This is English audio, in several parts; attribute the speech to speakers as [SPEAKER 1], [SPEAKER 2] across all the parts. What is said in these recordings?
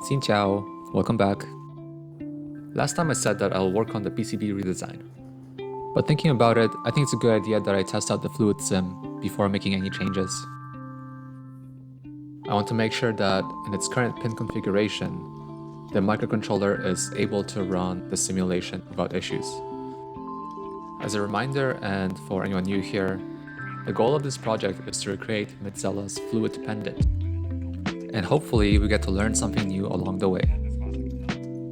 [SPEAKER 1] Xin chào, welcome back. Last time I said that I'll work on the PCB redesign. But thinking about it, I think it's a good idea that I test out the fluid sim before making any changes. I want to make sure that in its current pin configuration, the microcontroller is able to run the simulation without issues. As a reminder, and for anyone new here, the goal of this project is to recreate Mitzella's fluid pendant. And hopefully we get to learn something new along the way.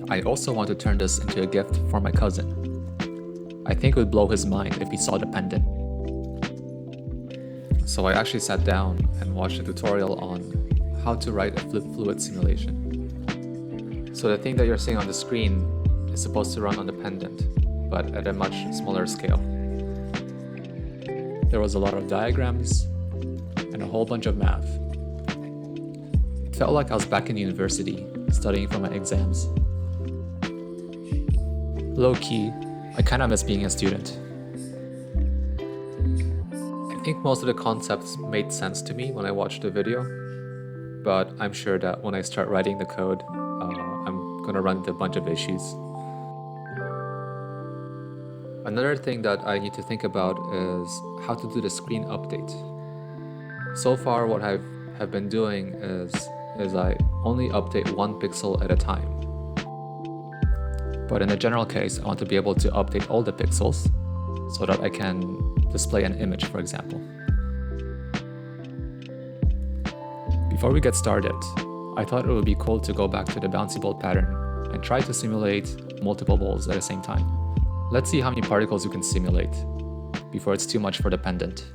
[SPEAKER 1] I also want to turn this into a gift for my cousin. I think it would blow his mind if he saw the pendant. So I actually sat down and watched a tutorial on how to write a fluid simulation. So the thing that you're seeing on the screen is supposed to run on the pendant, but at a much smaller scale. There was a lot of diagrams and a whole bunch of math. It felt like I was back in university, studying for my exams. Low-key, I kinda miss being a student. I think most of the concepts made sense to me when I watched the video, but I'm sure that when I start writing the code, I'm gonna run into a bunch of issues. Another thing that I need to think about is how to do the screen update. So far, what I have been doing is I only update one pixel at a time. But in a general case, I want to be able to update all the pixels so that I can display an image, for example. Before we get started, I thought it would be cool to go back to the bouncy ball pattern and try to simulate multiple balls at the same time. Let's see how many particles you can simulate before it's too much for the pendant.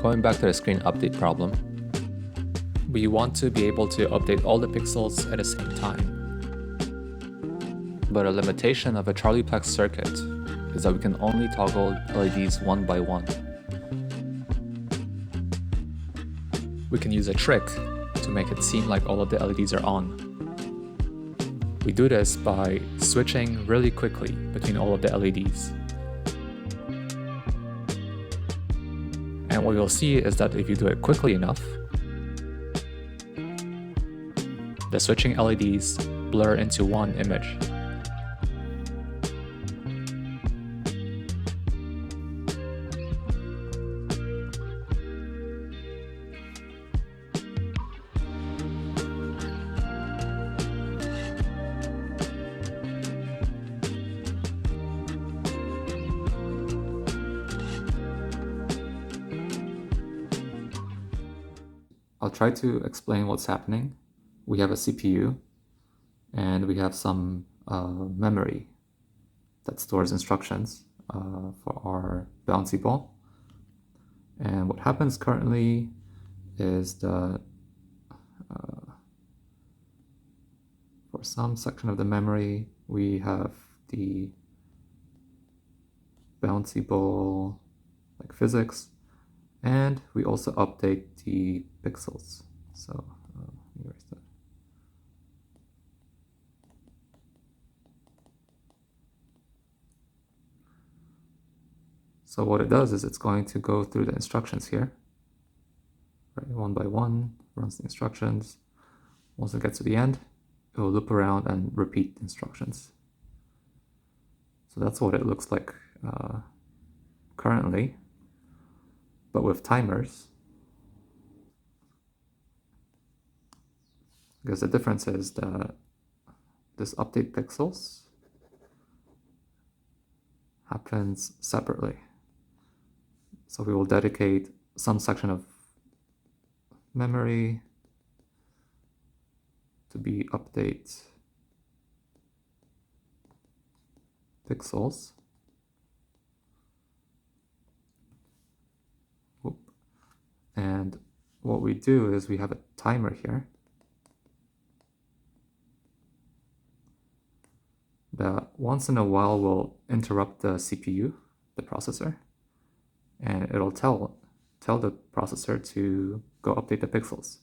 [SPEAKER 1] Going back to the screen update problem, we want to be able to update all the pixels at the same time. But a limitation of a Charlieplex circuit is that we can only toggle LEDs one by one. We can use a trick to make it seem like all of the LEDs are on. We do this by switching really quickly between all of the LEDs. And what you'll see is that if you do it quickly enough, the switching LEDs blur into one image. I'll try to explain what's happening. We have a CPU and we have some memory that stores instructions for our bouncy ball. And what happens currently is that for some section of the memory, we have the bouncy ball, like physics, and we also update the pixels. So here's that. So what it does is it's going to go through the instructions here, right? One by one, runs the instructions. Once it gets to the end, it will loop around and repeat the instructions. So that's what it looks like currently, but with timers. Because the difference is that this update pixels happens separately. So we will dedicate some section of memory to be update pixels. Whoop. And what we do is we have a timer here that once in a while will interrupt the CPU, the processor, and it'll tell the processor to go update the pixels.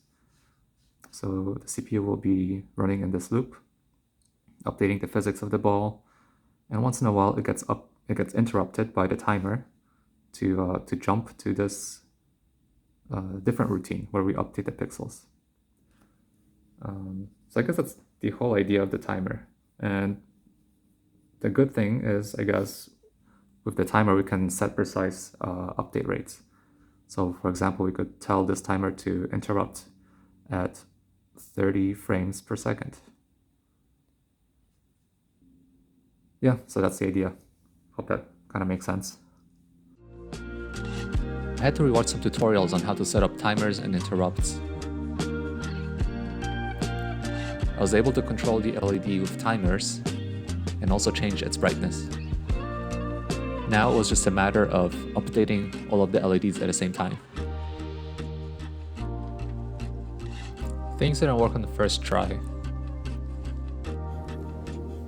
[SPEAKER 1] So the CPU will be running in this loop, updating the physics of the ball, and once in a while it gets interrupted by the timer to jump to this different routine where we update the pixels. So I guess that's the whole idea of the timer. And the good thing is, I guess, with the timer we can set precise update rates. So for example, we could tell this timer to interrupt at 30 frames per second. Yeah, so that's the idea. Hope that kind of makes sense. I had to rewatch some tutorials on how to set up timers and interrupts. I was able to control the LED with timers and also change its brightness. Now it was just a matter of updating all of the LEDs at the same time. Things didn't work on the first try,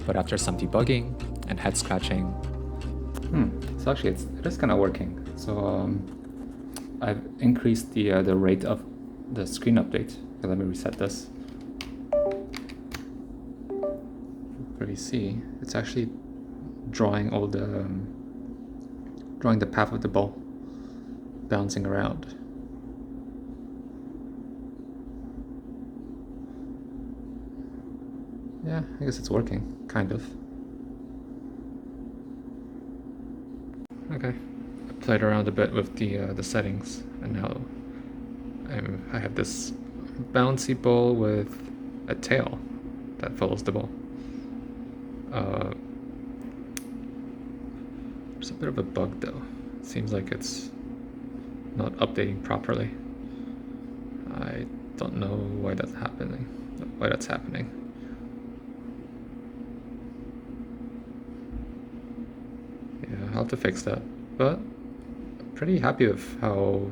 [SPEAKER 1] but after some debugging and head scratching, so actually it is kind of working. So I've increased the rate of the screen update. Okay, let me reset this. Where you see, it's actually drawing all the drawing the path of the ball, bouncing around. Yeah, I guess it's working, kind of. Okay, I played around a bit with the settings, and now I have this bouncy ball with a tail that follows the ball. There's a bit of a bug though. It seems like it's not updating properly. I don't know why that's happening. Yeah, I'll have to fix that. But I'm pretty happy with how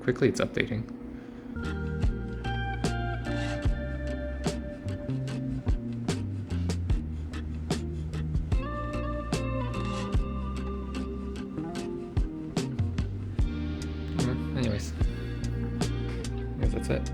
[SPEAKER 1] quickly it's updating. Anyways, I guess that's it.